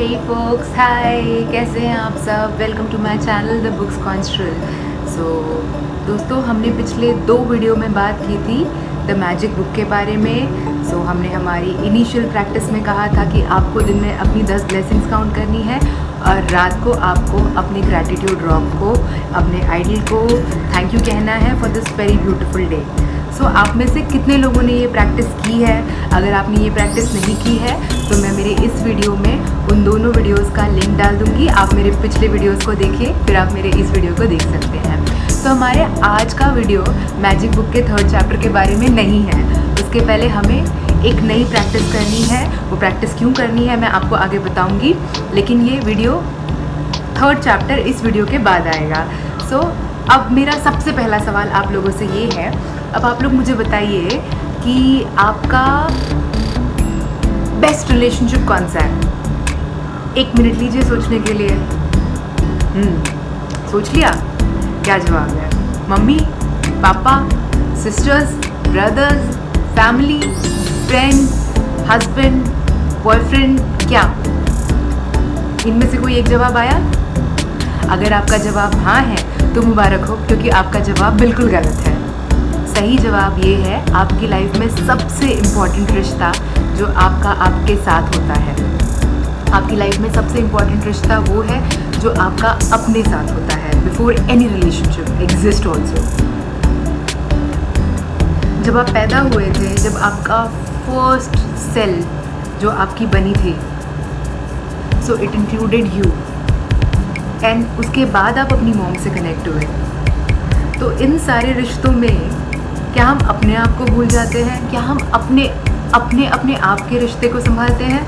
हे focus, हाय, कैसे हैं आप सब। Welcome to my channel the books कॉन्स्ट्रल। सो दोस्तों, हमने पिछले 2 वीडियो में बात की थी द मैजिक बुक के बारे में। सो हमने हमारी इनिशियल प्रैक्टिस में कहा था कि आपको दिन में अपनी 10 ब्लेसिंग्स काउंट करनी है और रात को आपको अपने ग्रैटिट्यूड रॉक को, अपने आइडल को थैंक यू कहना है for this very beautiful day. So आप में से कितने लोगों ने ये प्रैक्टिस की है? अगर आपने ये प्रैक्टिस नहीं की है तो मैं मेरे इस वीडियो में उन दोनों वीडियोस का लिंक डाल दूँगी। आप मेरे पिछले वीडियोस को देखिए, फिर आप मेरे इस वीडियो को देख सकते हैं। तो हमारे आज का वीडियो मैजिक बुक के 3rd चैप्टर के बारे में नहीं है। उसके पहले हमें एक नई प्रैक्टिस करनी है। वो प्रैक्टिस क्यों करनी है मैं आपको आगे बताऊँगी, लेकिन ये वीडियो 3rd चैप्टर इस वीडियो के बाद आएगा। सो अब मेरा सबसे पहला सवाल आप लोगों से ये है, अब आप लोग मुझे बताइए कि आपका बेस्ट रिलेशनशिप कौन सा है। 1 मिनट लीजिए सोचने के लिए। सोच लिया? क्या जवाब है? मम्मी, पापा, sisters, brothers, family, friend, husband, boyfriend, क्या इनमें से कोई एक जवाब आया? अगर आपका जवाब हाँ है तो मुबारक हो, क्योंकि आपका जवाब बिल्कुल गलत है। सही जवाब ये है, आपकी लाइफ में सबसे इम्पॉर्टेंट रिश्ता जो आपका आपके साथ होता है। आपकी लाइफ में सबसे इम्पॉर्टेंट रिश्ता वो है जो आपका अपने साथ होता है, before any relationship exist also. जब आप पैदा हुए थे, जब आपका फर्स्ट सेल जो आपकी बनी थी, so it included you, and उसके बाद आप अपनी मॉम से कनेक्ट हुए। तो इन सारे रिश्तों में क्या हम अपने आप को भूल जाते हैं? क्या हम अपने आप के रिश्ते को संभालते हैं?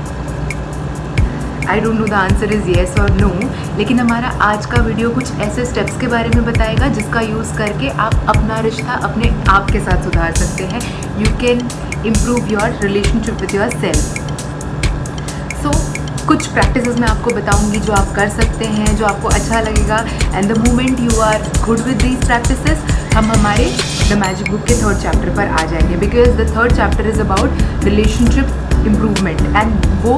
आई don't no, the answer is yes और नो। लेकिन हमारा आज का वीडियो कुछ ऐसे स्टेप्स के बारे में बताएगा जिसका यूज़ करके आप अपना रिश्ता अपने आप के साथ सुधार सकते हैं। You can improve your relationship with yourself. So कुछ प्रैक्टिसेस मैं आपको बताऊंगी जो आप कर सकते हैं, जो आपको अच्छा लगेगा। And the moment you are good with these practices, हम हमारे द मैजिक बुक के 3rd चैप्टर पर आ जाएंगे। Because the 3rd chapter is about relationship improvement, and वो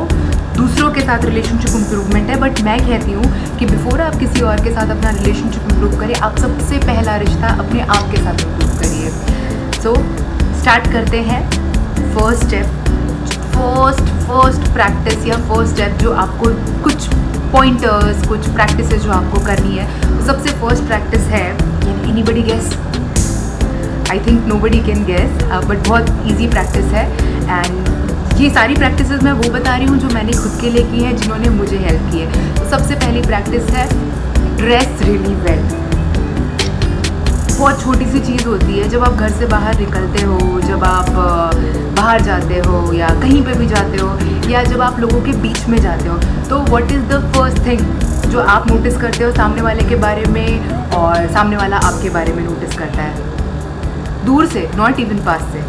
दूसरों के साथ रिलेशनशिप इम्प्रूवमेंट है। बट मैं कहती हूँ कि बिफोर आप किसी और के साथ अपना रिलेशनशिप इम्प्रूव करें, आप सबसे पहला रिश्ता अपने आप के साथ इम्प्रूव करिए। सो स्टार्ट करते हैं। फर्स्ट स्टेप, फर्स्ट प्रैक्टिस या फर्स्ट स्टेप जो आपको कुछ पॉइंटर्स, कुछ प्रैक्टिसेस जो आपको करनी है, तो सबसे फर्स्ट प्रैक्टिस है, anybody guess? I think nobody can guess, but बहुत इजी प्रैक्टिस है। एंड ये सारी प्रैक्टिसेस मैं वो बता रही हूँ जो मैंने खुद के लिए की है, जिन्होंने मुझे हेल्प की है। तो सबसे पहली प्रैक्टिस है ड्रेस रियली वेल। बहुत छोटी सी चीज़ होती है, जब आप घर से बाहर निकलते हो, जब आप बाहर जाते हो या कहीं पे भी जाते हो, या जब आप लोगों के बीच में जाते हो, तो what is the first thing जो आप नोटिस करते हो सामने वाले के बारे में, और सामने वाला आपके बारे में नोटिस करता है? दूर से, नॉट इवन पास से।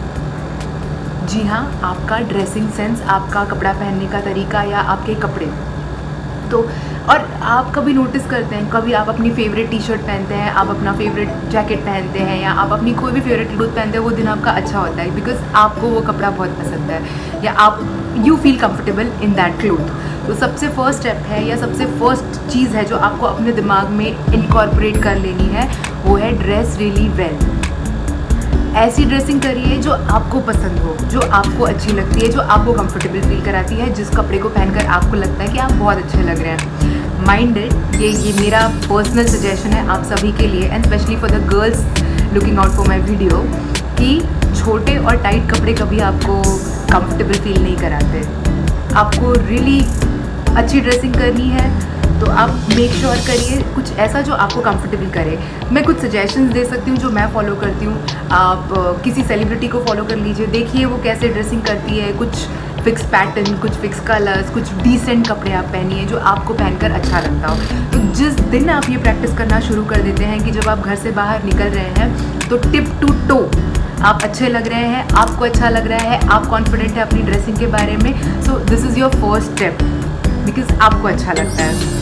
जी हाँ, आपका ड्रेसिंग सेंस, आपका कपड़ा पहनने का तरीका या आपके कपड़े। तो और आप कभी नोटिस करते हैं, कभी आप अपनी फेवरेट टी शर्ट पहनते हैं, आप अपना फेवरेट जैकेट पहनते हैं, या आप अपनी कोई भी फेवरेट क्लोथ पहनते हैं, वो दिन आपका अच्छा होता है बिकॉज आपको वो कपड़ा बहुत पसंद है, या आप you feel comfortable in that cloth. तो सबसे फर्स्ट स्टेप है, या सबसे फर्स्ट चीज़ है जो आपको अपने दिमाग में इनकॉर्पोरेट कर लेनी है, वो है ड्रेस रियली वेल। ऐसी ड्रेसिंग करिए जो आपको पसंद हो, जो आपको अच्छी लगती है, जो आपको कंफर्टेबल फील कराती है, जिस कपड़े को पहनकर आपको लगता है कि आप बहुत अच्छे लग रहे हैं। माइंडेड, ये मेरा पर्सनल सजेशन है आप सभी के लिए, and specially for the girls looking out for my video, कि छोटे और टाइट कपड़े कभी आपको कंफर्टेबल फील नहीं कराते। आपको रियली अच्छी ड्रेसिंग करनी है तो आप मेक श्योर करिए कुछ ऐसा जो आपको कंफर्टेबल करे। मैं कुछ सजेशंस दे सकती हूँ जो मैं फॉलो करती हूँ। आप किसी सेलिब्रिटी को फॉलो कर लीजिए, देखिए वो कैसे ड्रेसिंग करती है, कुछ फिक्स पैटर्न, कुछ फिक्स कलर्स, कुछ डिसेंट कपड़े आप पहनिए जो आपको पहनकर अच्छा लगता हो। तो जिस दिन आप ये प्रैक्टिस करना शुरू कर देते हैं कि जब आप घर से बाहर निकल रहे हैं तो टिप टू टो आप अच्छे लग रहे हैं, आपको अच्छा लग रहा है, आप कॉन्फिडेंट है अपनी ड्रेसिंग के बारे में, so this is your first step because आपको अच्छा लगता है।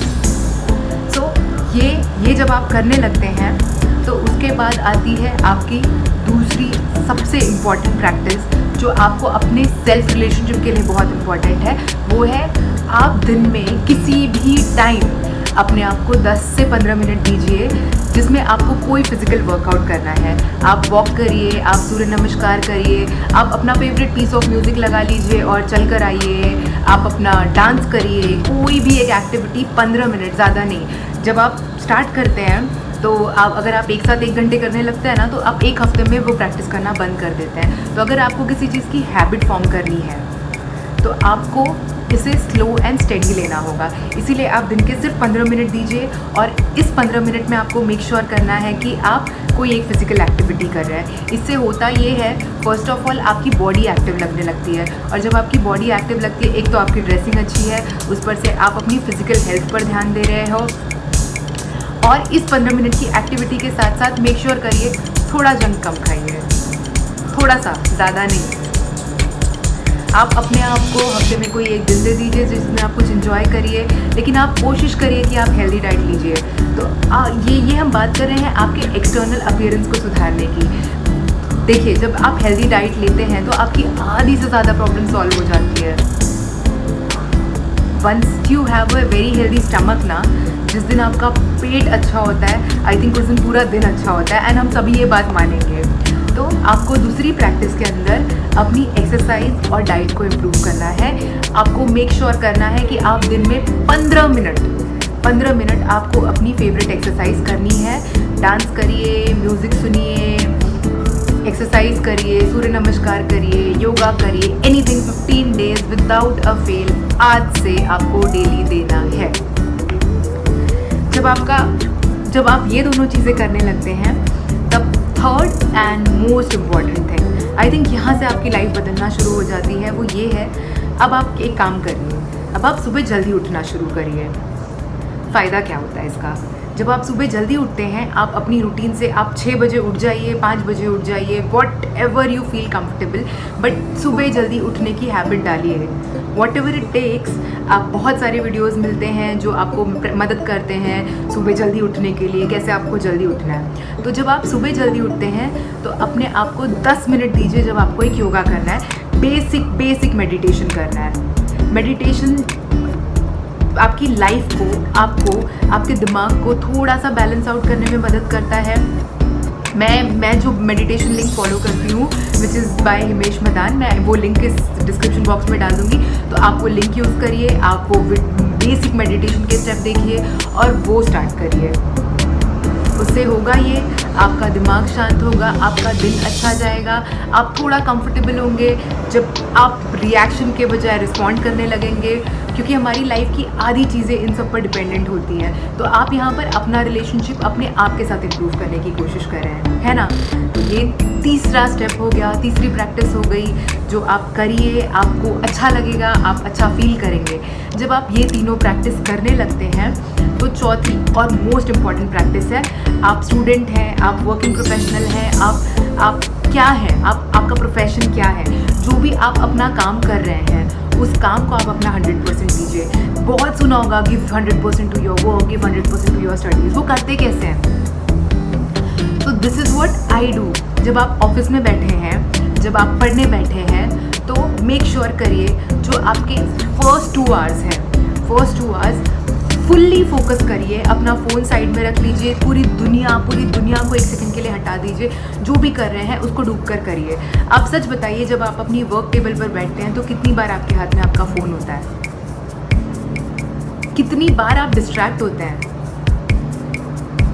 सो ये जब आप करने लगते हैं तो उसके बाद आती है आपकी दूसरी सबसे इम्पॉर्टेंट प्रैक्टिस, जो आपको अपने सेल्फ रिलेशनशिप के लिए बहुत इम्पॉर्टेंट है, वो है आप दिन में किसी भी टाइम अपने आप को 10 से 15 मिनट दीजिए जिसमें आपको कोई फिजिकल वर्कआउट करना है। आप वॉक करिए, आप सूर्य नमस्कार करिए, आप अपना फेवरेट पीस ऑफ म्यूज़िक लगा लीजिए और चल कर आइए, आप अपना डांस करिए, कोई भी एक एक्टिविटी 15 मिनट, ज़्यादा नहीं। जब आप स्टार्ट करते हैं तो अगर आप एक साथ 1 घंटे करने लगते हैं ना, तो आप 1 हफ्ते में वो प्रैक्टिस करना बंद कर देते हैं। तो अगर आपको किसी चीज़ की हैबिट फॉर्म करनी है तो आपको इसे स्लो एंड स्टेडी लेना होगा। इसीलिए आप दिन के सिर्फ 15 मिनट दीजिए और इस 15 मिनट में आपको मेक श्योर करना है कि आप कोई एक फिजिकल एक्टिविटी कर रहे हैं। इससे होता ये है, फर्स्ट ऑफ ऑल आपकी बॉडी एक्टिव लगने लगती है, और जब आपकी बॉडी एक्टिव लगती है, एक तो आपकी ड्रेसिंग अच्छी है, उस पर से आप अपनी फिजिकल हेल्थ पर ध्यान दे रहे हो। और इस 15 मिनट की एक्टिविटी के साथ साथ मेक श्योर करिए थोड़ा जंक कम खाइए, थोड़ा सा, ज़्यादा नहीं। आप अपने आप को हफ्ते में कोई एक दिन दे दीजिए जिसमें आप कुछ एंजॉय करिए, लेकिन आप कोशिश करिए कि आप हेल्दी डाइट लीजिए। तो ये हम बात कर रहे हैं आपके एक्सटर्नल अपीयरेंस को सुधारने की। देखिए, जब आप हेल्दी डाइट लेते हैं तो आपकी आधी से ज़्यादा प्रॉब्लम सॉल्व हो जाती है। Once you have a very healthy stomach ना, जिस दिन आपका पेट अच्छा होता है, आई थिंक उस दिन पूरा दिन अच्छा होता है, एंड हम सभी ये बात मानेंगे। तो आपको दूसरी प्रैक्टिस के अंदर अपनी एक्सरसाइज और डाइट को इम्प्रूव करना है। आपको मेक श्योर करना है कि आप दिन में 15 मिनट आपको अपनी फेवरेट एक्सरसाइज करनी है। डांस करिए, म्यूज़िक सुनिए, एक्सरसाइज करिए, सूर्य नमस्कार करिए, योगा करिए, anything 15 days without a fail आज से आपको डेली देना है। जब आप ये दोनों चीज़ें करने लगते हैं, तब third and most important thing, I think यहाँ से आपकी लाइफ बदलना शुरू हो जाती है, वो ये है, अब आप एक काम करिए, अब आप सुबह जल्दी उठना शुरू करिए। फ़ायदा क्या होता है इसका? जब आप सुबह जल्दी उठते हैं, आप अपनी रूटीन से आप 6 बजे उठ जाइए, 5 बजे उठ जाइए, whatever you feel comfortable, but सुबह जल्दी उठने की हैबिट डालिए। Whatever it takes. आप बहुत सारे वीडियोज़ मिलते हैं जो आपको मदद करते हैं सुबह जल्दी उठने के लिए, कैसे आपको जल्दी उठना है। तो जब आप सुबह जल्दी उठते हैं तो अपने आप को 10 मिनट दीजिए जब आपको एक योगा करना है, बेसिक मेडिटेशन करना है। मेडिटेशन आपकी लाइफ को, आपको, आपके दिमाग को थोड़ा सा बैलेंस आउट करने में मदद करता है। मैं जो मेडिटेशन लिंक फॉलो करती हूँ, which is by Himesh Madan, मैं वो लिंक इस डिस्क्रिप्शन बॉक्स में डाल दूँगी, तो आप वो लिंक यूज़ करिए, आप वो बेसिक मेडिटेशन के स्टेप देखिए और वो स्टार्ट करिए। उससे होगा ये, आपका दिमाग शांत होगा, आपका दिन अच्छा जाएगा, आप थोड़ा कंफर्टेबल होंगे, जब आप रिएक्शन के बजाय रिस्पॉन्ड करने लगेंगे, क्योंकि हमारी लाइफ की आधी चीज़ें इन सब पर डिपेंडेंट होती हैं। तो आप यहाँ पर अपना रिलेशनशिप अपने आप के साथ इम्प्रूव करने की कोशिश कर रहे हैं, है ना। तो ये तीसरा स्टेप हो गया, तीसरी प्रैक्टिस हो गई, जो आप करिए, आपको अच्छा लगेगा, आप अच्छा फील करेंगे। जब आप ये तीनों प्रैक्टिस करने लगते हैं तो चौथी और मोस्ट इम्पॉर्टेंट प्रैक्टिस है, आप स्टूडेंट हैं, आप वर्किंग प्रोफेशनल हैं, आप क्या हैं, आपका प्रोफेशन क्या है, जो भी आप अपना काम कर रहे हैं, उस काम को आप अपना 100% दीजिए। बहुत सुना होगा, give 100% to your work, give 100% to your studies. वो करते कैसे हैं? तो this is what I do. जब आप ऑफिस में बैठे हैं, जब आप पढ़ने बैठे हैं, तो मेक श्योर करिए जो आपके फर्स्ट 2 आवर्स हैं, फर्स्ट 2 आवर्स फुल्ली फोकस करिए, अपना फ़ोन साइड में रख लीजिए, पूरी दुनिया को 1 सेकंड के लिए हटा दीजिए, जो भी कर रहे हैं उसको डूब कर करिए। आप सच बताइए, जब आप अपनी वर्क टेबल पर बैठते हैं तो कितनी बार आपके हाथ में आपका फ़ोन होता है? कितनी बार आप डिस्ट्रैक्ट होते हैं?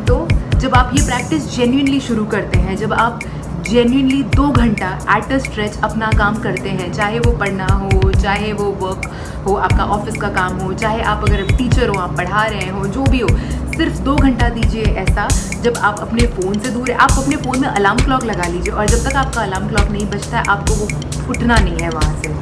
तो जब आप ये प्रैक्टिस जेन्युइनली शुरू करते हैं, जब आप जेन्युइनली 2 घंटा एट अ स्ट्रेच अपना काम करते हैं, चाहे वो पढ़ना हो, चाहे वो वर्क हो, आपका ऑफिस का काम हो, चाहे आप अगर टीचर हो, आप पढ़ा रहे हो, जो भी हो, सिर्फ 2 घंटा दीजिए ऐसा, जब आप अपने फ़ोन से दूर है। आप अपने फ़ोन में अलार्म क्लॉक लगा लीजिए, और जब तक आपका अलार्म क्लॉक नहीं बजता है, आपको वो उठना नहीं है वहाँ से।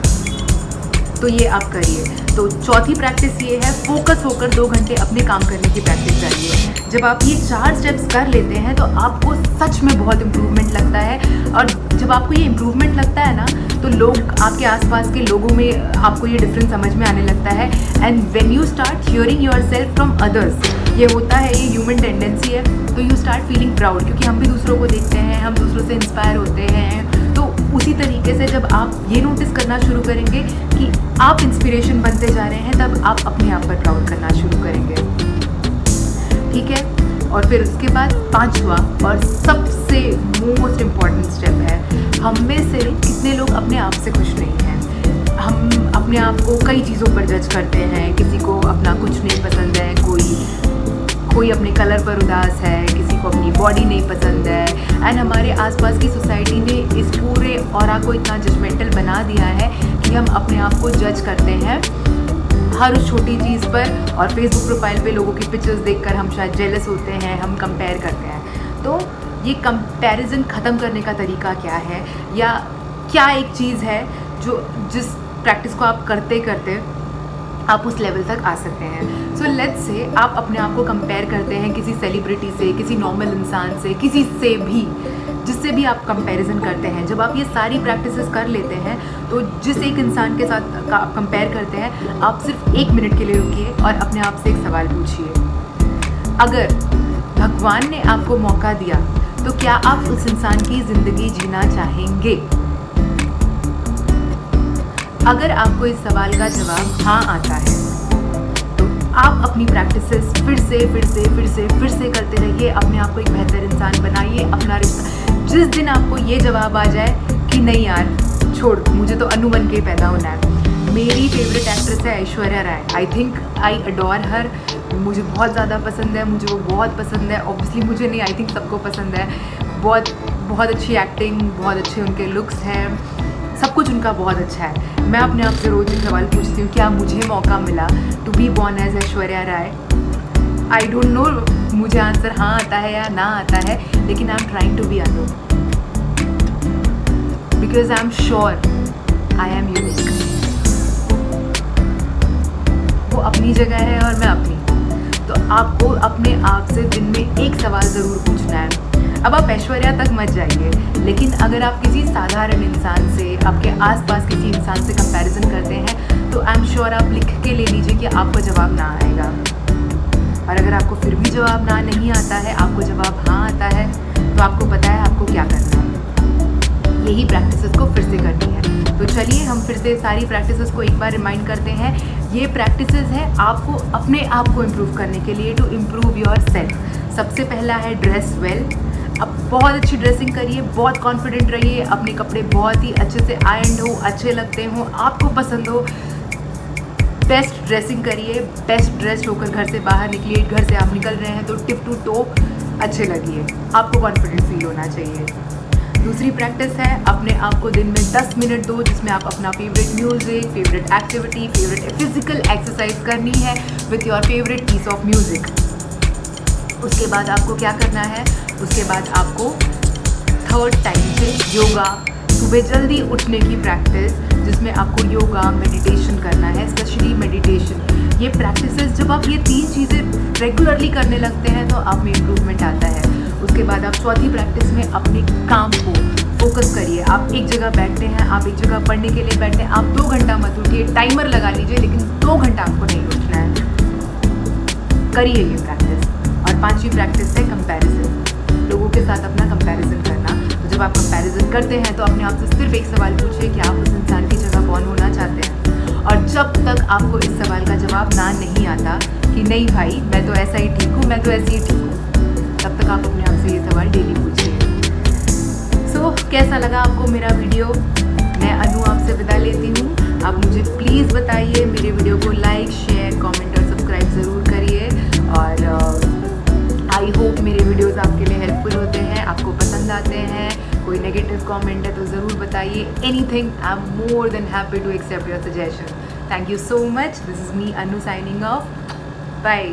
तो ये आप करिए। तो चौथी प्रैक्टिस ये है, फोकस होकर 2 घंटे अपने काम करने की प्रैक्टिस करिए। जब आप ये 4 स्टेप्स कर लेते हैं तो आपको सच में बहुत इम्प्रूवमेंट लगता है। और जब आपको ये इम्प्रूवमेंट लगता है ना, तो लोग, आपके आसपास के लोगों में आपको ये डिफरेंस समझ में आने लगता है। And when you start hearing yourself from others, ये होता है, ये ह्यूमन टेंडेंसी है, तो यू स्टार्ट फीलिंग प्राउड, क्योंकि हम भी दूसरों को देखते हैं, हम दूसरों से इंस्पायर होते हैं। तो उसी तरीके से जब आप ये नोटिस करना शुरू करेंगे कि आप इंस्पिरेशन बनते जा रहे हैं, तब आप अपने आप पर प्राउड करना शुरू करेंगे। ठीक है। और फिर उसके बाद 5वां और सबसे मोस्ट इम्पॉर्टेंट स्टेप है, हम में से कितने लोग अपने आप से खुश नहीं हैं। हम अपने आप को कई चीज़ों पर जज करते हैं, किसी को अपना कुछ नहीं पसंद है, कोई अपने कलर पर उदास है, किसी को अपनी बॉडी नहीं पसंद है। एंड हमारे आसपास की सोसाइटी ने इस पूरे ऑरा को इतना जजमेंटल बना दिया है कि हम अपने आप को जज करते हैं हर उस छोटी चीज़ पर। और फेसबुक प्रोफाइल पे लोगों की पिक्चर्स देखकर हम शायद जेलस होते हैं, हम कंपेयर करते हैं। तो ये कंपैरिजन ख़त्म करने का तरीका क्या है, या क्या एक चीज़ है जिस प्रैक्टिस को आप करते करते आप उस लेवल तक आ सकते हैं। सो लेट्स से आप अपने आप को कंपेयर करते हैं किसी सेलिब्रिटी से, किसी नॉर्मल इंसान से, किसी से भी, जिससे भी आप कंपैरिजन करते हैं। जब आप ये सारी प्रैक्टिसेस कर लेते हैं, तो जिस एक इंसान के साथ आप कंपेयर करते हैं, आप सिर्फ 1 मिनट के लिए रुकिए और अपने आप से एक सवाल पूछिए, अगर भगवान ने आपको मौका दिया तो क्या आप उस इंसान की ज़िंदगी जीना चाहेंगे? अगर आपको इस सवाल का जवाब हाँ आता है, तो आप अपनी प्रैक्टिसेस फिर से करते रहिए, अपने आप को एक बेहतर इंसान बनाइए। अपना रिश्ता, जिस दिन आपको ये जवाब आ जाए कि नहीं यार छोड़, मुझे तो अनु बन के ही पैदा होना है। मेरी फेवरेट एक्ट्रेस है Aishwarya Rai. I think I adore her. मुझे बहुत ज़्यादा पसंद है, मुझे वो बहुत पसंद है। ऑब्वियसली मुझे नहीं, आई थिंक सबको पसंद है। बहुत अच्छी एक्टिंग, बहुत अच्छे उनके लुक्स हैं, सब कुछ उनका बहुत अच्छा है। मैं अपने आप से रोज़ एक सवाल पूछती हूँ, क्या मुझे मौका मिला to be born as Aishwarya Rai? I don't know मुझे आंसर हाँ आता है या ना आता है, लेकिन I am trying to be Anu, because I am sure I am unique. वो अपनी जगह है और मैं अपनी। तो आपको अपने आप से दिन में एक सवाल ज़रूर पूछना है। अब आप ऐश्वर्या तक मत जाइए, लेकिन अगर आप किसी साधारण इंसान से, आपके आसपास किसी इंसान से कंपैरिजन करते हैं, तो आई एम श्योर आप लिख के ले लीजिए कि आपको जवाब ना आएगा। और अगर आपको फिर भी जवाब ना नहीं आता है, आपको जवाब हाँ आता है, तो आपको पता है आपको क्या करना है। यही प्रैक्टिसेस को फिर से करनी है। तो चलिए हम फिर से सारी प्रैक्टिसेस को एक बार रिमाइंड करते हैं। ये प्रैक्टिसेस है आपको अपने आप को इम्प्रूव करने के लिए, टू इम्प्रूव योर सेल्फ। सबसे पहला है ड्रेस वेल। अब बहुत अच्छी ड्रेसिंग करिए, बहुत कॉन्फिडेंट रहिए, अपने कपड़े बहुत ही अच्छे से आयरन हो, अच्छे लगते हो, आपको पसंद हो। बेस्ट ड्रेसिंग करिए, बेस्ट ड्रेस्ड होकर घर से बाहर निकलिए। घर से आप निकल रहे हैं तो टिप टू टो अच्छे लगिए, आपको कॉन्फिडेंट फील होना चाहिए। दूसरी प्रैक्टिस है, अपने आप को दिन में 10 मिनट दो, जिसमें आप अपना favourite music, favourite activity, favourite physical exercise करनी है with your favourite piece of music. उसके बाद आपको क्या करना है? उसके बाद आपको 3rd टाइम से योगा, सुबह जल्दी उठने की प्रैक्टिस, जिसमें आपको योगा, मेडिटेशन करना है, स्पेशली मेडिटेशन। ये प्रैक्टिसेस जब आप ये 3 चीज़ें रेगुलरली करने लगते हैं, तो आप में इम्प्रूवमेंट आता है। उसके बाद आप चौथी प्रैक्टिस में अपने काम को फोकस करिए। आप एक जगह बैठते हैं, आप एक जगह पढ़ने के लिए बैठते हैं, आप 2 घंटा मत उठिए, टाइमर लगा लीजिए, लेकिन 2 घंटा आपको नहीं उठना है। करिए ये प्रैक्टिस। और 5वीं प्रैक्टिस है कंपैरिजन, लोगों के साथ अपना कंपैरिजन करना। तो जब आप कंपैरिजन करते हैं, तो अपने आप से सिर्फ एक सवाल पूछिए कि आप उस इंसान की जगह कौन होना चाहते हैं। और जब तक आपको इस सवाल का जवाब ना नहीं आता कि नहीं भाई मैं तो ऐसा ही ठीक हूँ, मैं तो ऐसी ही ठीक हूँ, तब तक आप अपने आप से ये सवाल डेली पूछिए। सो कैसा लगा आपको मेरा वीडियो? मैं अनु आपसे विदा लेती हूँ। आप मुझे प्लीज़ बताइए, मेरे वीडियो को लाइक, शेयर, कमेंट और सब्सक्राइब ज़रूर करिए। और आई होप मेरे वीडियोस आपके लिए हेल्पफुल होते हैं, आपको पसंद आते हैं। कोई नेगेटिव कमेंट है तो ज़रूर बताइए। Anything, I am more than happy to accept your suggestion. Thank you so much. This is me Anu signing off. Bye.